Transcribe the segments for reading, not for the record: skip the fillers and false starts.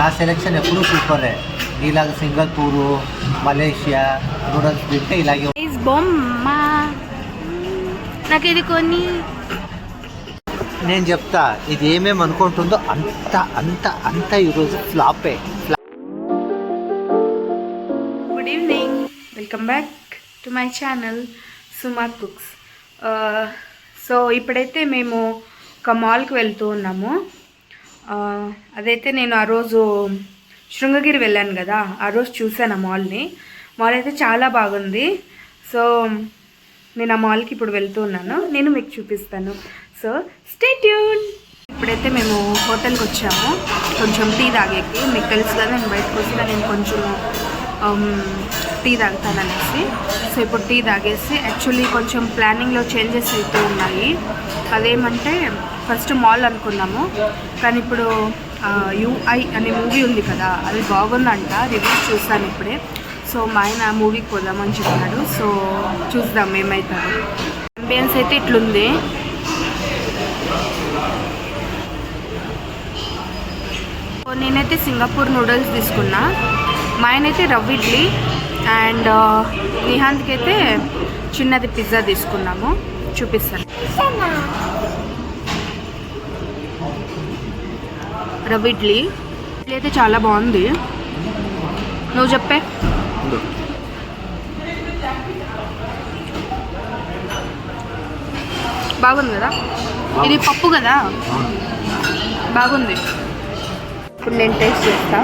నా సెలెక్షన్ ఎప్పుడు సూపరే. ఇలాగ సింగపూరు, మలేషియా నూడిల్స్ తింటే ఇలాగే బొమ్మ. నాకు ఇది కొన్ని నేను చెప్తా, ఇది ఏమేమి అనుకుంటుందో అంత అంత అంత ఈరోజు ఫ్లాపే. Good evening, welcome back to my channel Suma cooks. So ఇప్పుడైతే మేము ఒక మాల్కి వెళ్తూ ఉన్నాము. అదైతే నేను ఆ రోజు శృంగగిరి వెళ్ళాను కదా, ఆ రోజు చూశాను ఆ మాల్ని. మాల్ అయితే చాలా బాగుంది. సో నేను ఆ మాల్కి ఇప్పుడు వెళ్తూ ఉన్నాను, నేను మీకు చూపిస్తాను. So stay tune. ఇప్పుడైతే మేము హోటల్కి వచ్చాము కొంచెం టీ తాగేకి. మీకు తెలుసు కదా నేను బయటకు వస్తే నేను కొంచెం టీ తాగుతాననేసి. సో ఇప్పుడు టీ తాగేసి యాక్చువల్లీ కొంచెం ప్లానింగ్లో చేంజెస్ అయితే ఉన్నాయి. అదేమంటే ఫస్ట్ మాల్ అనుకున్నాము, కానీ ఇప్పుడు యూఐ అనే మూవీ ఉంది కదా, అది బాగుందంట. రివ్యూస్ చూస్తాను ఇప్పుడే. సో మా ఆయన మూవీకి పోదామని చెప్పాడు. సో చూద్దాం ఏమవుతాడు. అంబియన్స్ అయితే ఇట్లుంది. నేనైతే సింగపూర్ నూడిల్స్ తీసుకున్నా, మా ఆయన అయితే రవ్వ ఇడ్లీ, అండ్ నిహాంత్కి అయితే చిన్నది పిజ్జా తీసుకున్నాము. చూపిస్తాను. రవ్వ ఇడ్లీ అయితే చాలా బాగుంది. నువ్వు చెప్పే. బాగుంది కదా, ఇది పప్పు కదా, బాగుంది. ఇప్పుడు నేను టేస్ట్ చేస్తా.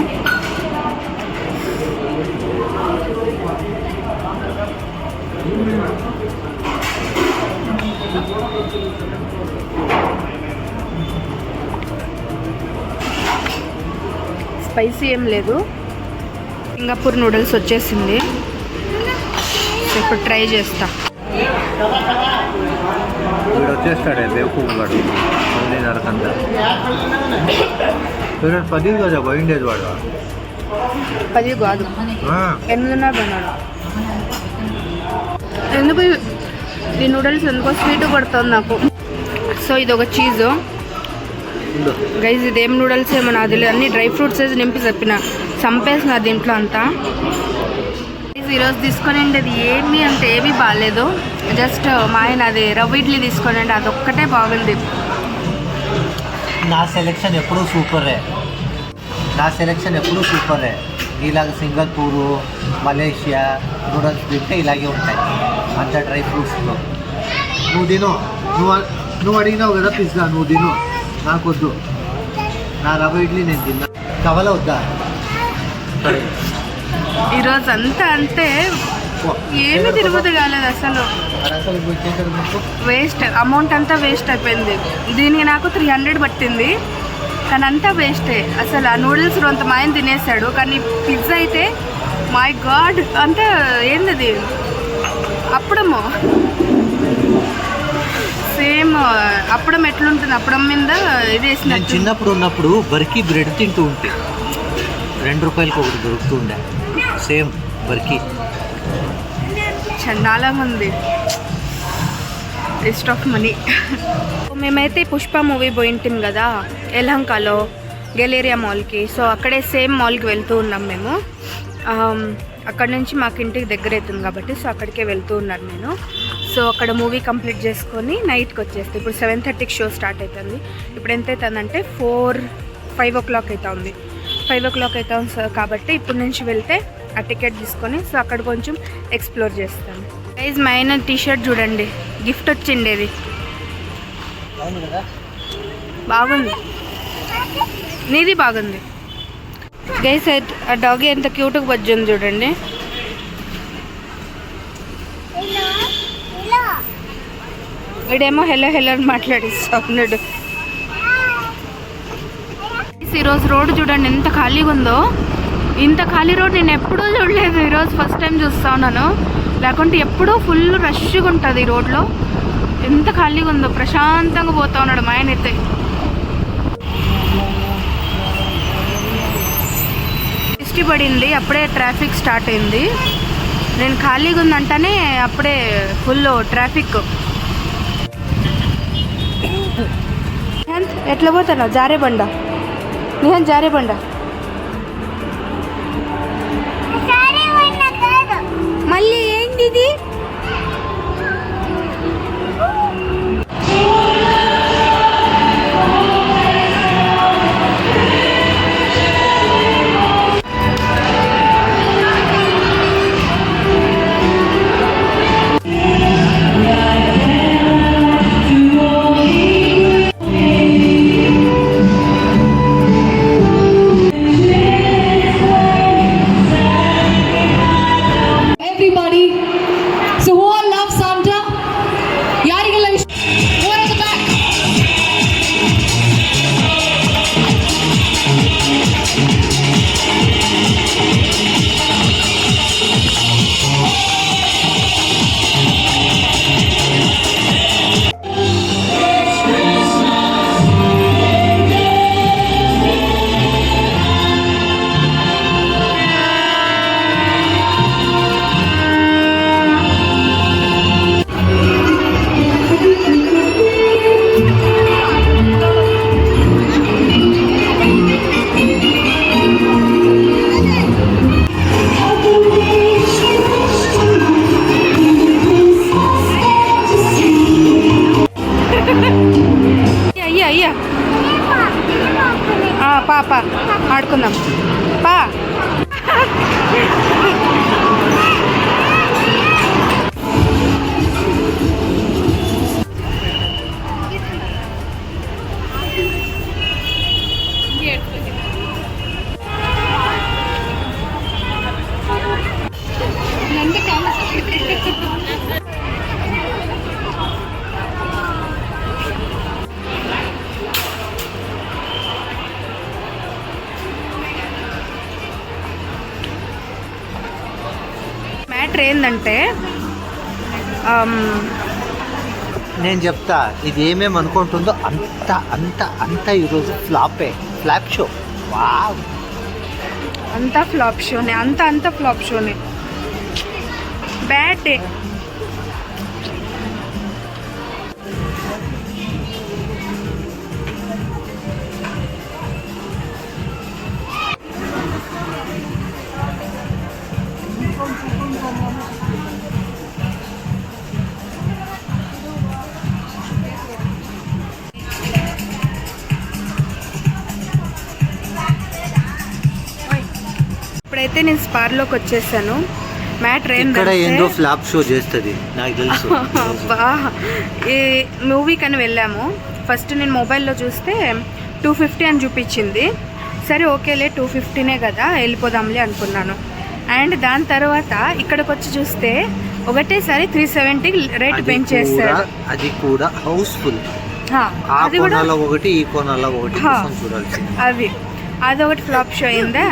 స్పైసీ ఏం లేదు. సింగపూర్ నూడిల్స్ వచ్చేసింది. ఇప్పుడు ట్రై చేస్తా. వచ్చేస్తాడే వేపుగాడు 10 కదా పోయిండేది వాడు. 10 కాదు, 8:30 కొన్నాడు. ఎందుకు ఈ నూడిల్స్ ఎందుకో స్వీట్ పడుతుంది నాకు. సో ఇది ఒక చీజ్ గైజ్. ఇదేం నూడిల్స్ ఏమో నాకు తెలియదు. అన్ని డ్రై ఫ్రూట్స్ వేసి నింపి చెప్పిన చంపేసిన దీంట్లో అంతా. ఈరోజు తీసుకొని అది ఏమీ అంటే ఏమీ బాగాలేదు. జస్ట్ మా ఆయన అది రవ్వ ఇడ్లీ తీసుకొని అదొక్కటే బాగుంది. నా సెలెక్షన్ ఎప్పుడూ సూపరే. నా సెలెక్షన్ ఎప్పుడూ సూపరే. ఇలాగ సింగపూరు, మలేషియా నూడిల్స్ తింటే ఇలాగే ఉంటాయి, అంత డ్రై ఫ్రూట్స్తో. నువ్వు తిను, నువ్వు అడిగినావు కదా పిజ్జా, నువ్వు తిను, నాకొద్దు. నా రవ్వ ఇడ్లీ నేను తిన్నా. కవల వద్దా? ఈరోజు అంతా అంటే ఏమీ తిరుగుతూ కాలేదు అసలు. వేస్ట్ అమౌంట్ అంతా వేస్ట్ అయిపోయింది. దీనికి నాకు 300 పట్టింది, కానీ అంతా వేస్టే అసలు. ఆ నూడిల్స్ అంత మా ఆయన తినేసాడు, కానీ పిజ్జా అయితే మై గాడ్ అంతా ఏంది అప్పడము. సేమ్ అప్పడం ఎట్లుంటుంది, అప్పడం మీద ఇది వేసిన. నేను చిన్నప్పుడు ఉన్నప్పుడు బర్కీ బ్రెడ్ తింటూ ఉంటే 2 రూపాయలకి ఒకటి దొరుకుతుండే, సేమ్ బర్కీ. చండాలం ఉంది, వేస్ట్ ఆఫ్ మనీ. మేమైతే పుష్ప మూవీ పోయింటాం కదా యలహంకలో గెలేరియా మాల్కి. సో అక్కడే సేమ్ మాల్కి వెళ్తూ ఉన్నాం మేము. అక్కడ నుంచి మాకు ఇంటికి దగ్గర అవుతుంది కాబట్టి సో అక్కడికే వెళ్తూ ఉన్నాను నేను. సో అక్కడ మూవీ కంప్లీట్ చేసుకొని నైట్కి వచ్చేస్తే ఇప్పుడు 7:30కి షో స్టార్ట్ అవుతుంది. ఇప్పుడు ఎంత అవుతుందంటే 5 o'clock అవుతుంది. 5 o'clock అవుతుంది కాబట్టి ఇప్పుడు నుంచి వెళ్తే ఆ టికెట్ తీసుకొని సో అక్కడ కొంచెం ఎక్స్ప్లోర్ చేస్తాను. గైజ్ మా ఆయన టీషర్ట్ చూడండి, గిఫ్ట్ వచ్చిండేది. బాగుంది, నీది బాగుంది. గైస్ ఆ డాగ్ ఎంత క్యూట్గా బజ్జింది చూడండి. వీడేమో హెలో హెలో అని మాట్లాడిస్తున్నాడు. ఈరోజు రోడ్డు చూడండి ఎంత ఖాళీగా ఉందో. ఇంత ఖాళీ రోడ్ నేను ఎప్పుడూ చూడలేదు, ఈరోజు ఫస్ట్ టైం చూస్తా ఉన్నాను. లేకుంటే ఎప్పుడూ ఫుల్ రష్గా ఉంటుంది ఈ రోడ్లో. ఎంత ఖాళీగా ఉందో, ప్రశాంతంగా పోతా ఉన్నాడు మా ఆయన అయితే. దృష్టి పడింది, అప్పుడే ట్రాఫిక్ స్టార్ట్ అయింది. నేను ఖాళీగా ఉందంటేనే అప్పుడే ఫుల్ ట్రాఫిక్. ఎట్లా పోతాను? జారే బండ నిహాన్, జారే బండ. మళ్ళీ ఏంది ఇది? Everybody, so who all love Santa? ಯಾರಿಗೆಲ್ಲ ಇಷ್ಟ? Who are at the back? అయ్యా అయ్యా పాప ఆడుకుందాం పా. మ్యాటర్ ఏంటంటే నేను చెప్తా, ఇది ఏమేమి అనుకుంటుందో అంత అంత అంత ఈరోజు ఫ్లాప్ షో. వావ్, అంతా ఫ్లాప్ షోనే, అంతా ఫ్లాప్ షోనే. Bad day. ఇప్పుడైతే నేను స్పార్లోకి వచ్చేసాను. మ్యాటర్ ఇక్కడ ఏందో ఏంటంటే ఫ్లాప్ షో చేస్తుంది నాకు తెలుసు. ఈ మూవీకి అని వెళ్ళాము. ఫస్ట్ నేను మొబైల్లో చూస్తే 250 అని చూపించింది. సరే ఓకేలే 250నే కదా వెళ్ళిపోదాంలే అనుకున్నాను. అండ్ దాని తర్వాత ఇక్కడికి వచ్చి చూస్తే ఒకటేసారి 370 రేట్ పెంచేస్తారు. అది కూడా హౌస్ఫుల్. ఆ అది కూడా కోణాల్లో ఒకటి, ఈ కోణాల్లో ఒకటి చూడాల్సింది. అదొకటి ఫ్లాప్ షో అయిందా.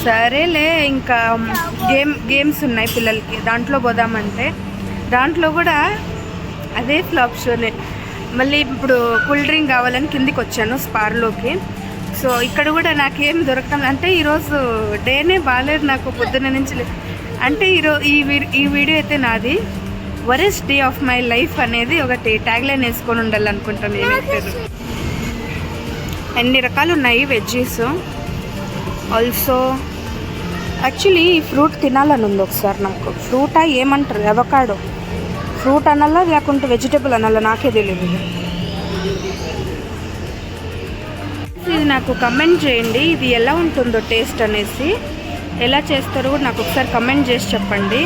సరేలే ఇంకా గేమ్స్ ఉన్నాయి పిల్లలకి, దాంట్లో పోదామంటే దాంట్లో కూడా అదే ఫ్లాప్ షోనే. మళ్ళీ ఇప్పుడు కూల్ డ్రింక్ కావాలని కిందికి వచ్చాను స్పార్లోకి. సో ఇక్కడ కూడా నాకేం దొరకటం అంటే ఈరోజు డేనే బాగాలేదు నాకు పొద్దున్న నుంచి. అంటే ఈ వీడియో అయితే నాది worst day of my life అనేది ఒకటి ట్యాగ్లైన్ వేసుకొని ఉండాలనుకుంటాను నేనైతే. ఎన్ని రకాలు ఉన్నాయి వెజ్జీస్. ఆల్సో యాక్చువల్లీ ఈ ఫ్రూట్ తినాలని ఉంది ఒకసారి నాకు. ఫ్రూటా ఏమంటారు, అవకాడో ఫ్రూట్ అనాలా లేకుంటే వెజిటేబుల్ అనాలా నాకే తెలియదు. ఇది నాకు కమెంట్ చేయండి, ఇది ఎలా ఉంటుందో టేస్ట్ అనేసి. ఎలా చేస్తారో కూడా నాకు ఒకసారి కమెంట్ చేసి చెప్పండి.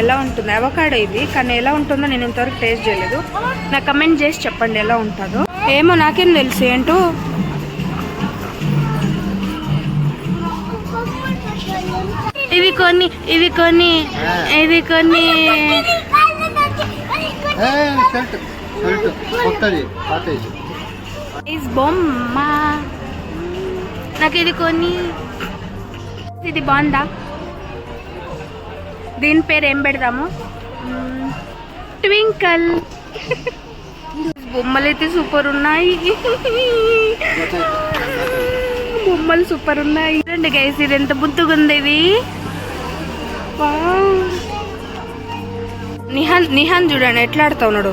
ఎలా ఉంటుంది అవకాడో ఇది, కానీ ఎలా ఉంటుందో నేను ఇంతవరకు టేస్ట్ చేయలేదు. నాకు కమెంట్ చేసి చెప్పండి ఎలా ఉంటుందో. ఏమో నాకేం తెలుసు ఏంటో. ఇవి కొన్ని బొమ్మ. నాకు ఇది కొన్ని. ఇది బాగుందా? దీని పేరు ఏం పెడదాము? ట్వింకల్. బొమ్మలు అయితే సూపర్ ఉన్నాయి. బొమ్మలు సూపర్ ఉన్నాయి. చూడండి గైస్, ఇది ఎంత బుద్ధిగా ఉంది ఇది. నిహాన్ చూడండి ఎట్లా ఆడుతా ఉన్నాడు.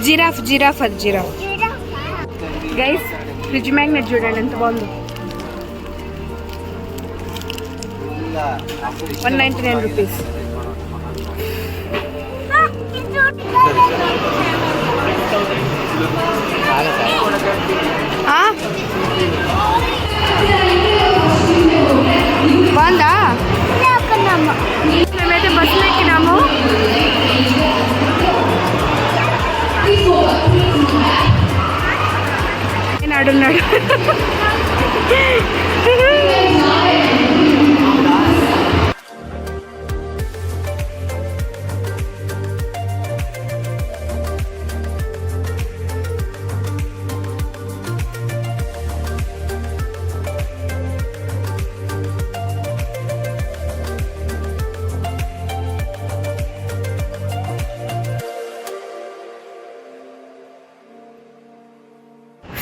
జిరాఫ్ అది జిరాఫ్. గైస్ ఫ్రిడ్జ్ మ్యాగ్నెట్ చూడండి ఎంత బాగుందో. 199 రూపీస్. బాగుందా? మేమైతే బస్సులో ఎక్కినాము. నేను ఆడున్నాడు.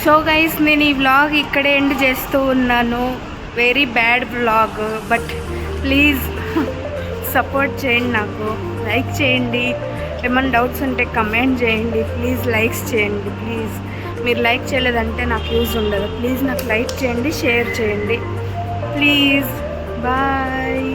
సో గైస్, నేను ఈ వ్లాగ్ ఇక్కడే ఎండ్ చేస్తూ ఉన్నాను. Very bad vlog, but please support చేయండి, నాకు లైక్ చేయండి. ఏమైనా డౌట్స్ ఉంటే కమెంట్ చేయండి. ప్లీజ్ లైక్స్ చేయండి. ప్లీజ్ మీరు లైక్ చేయలేదంటే నాకు యూజ్ ఉండదు. ప్లీజ్ నాకు లైక్ చేయండి, షేర్ చేయండి. Please bye.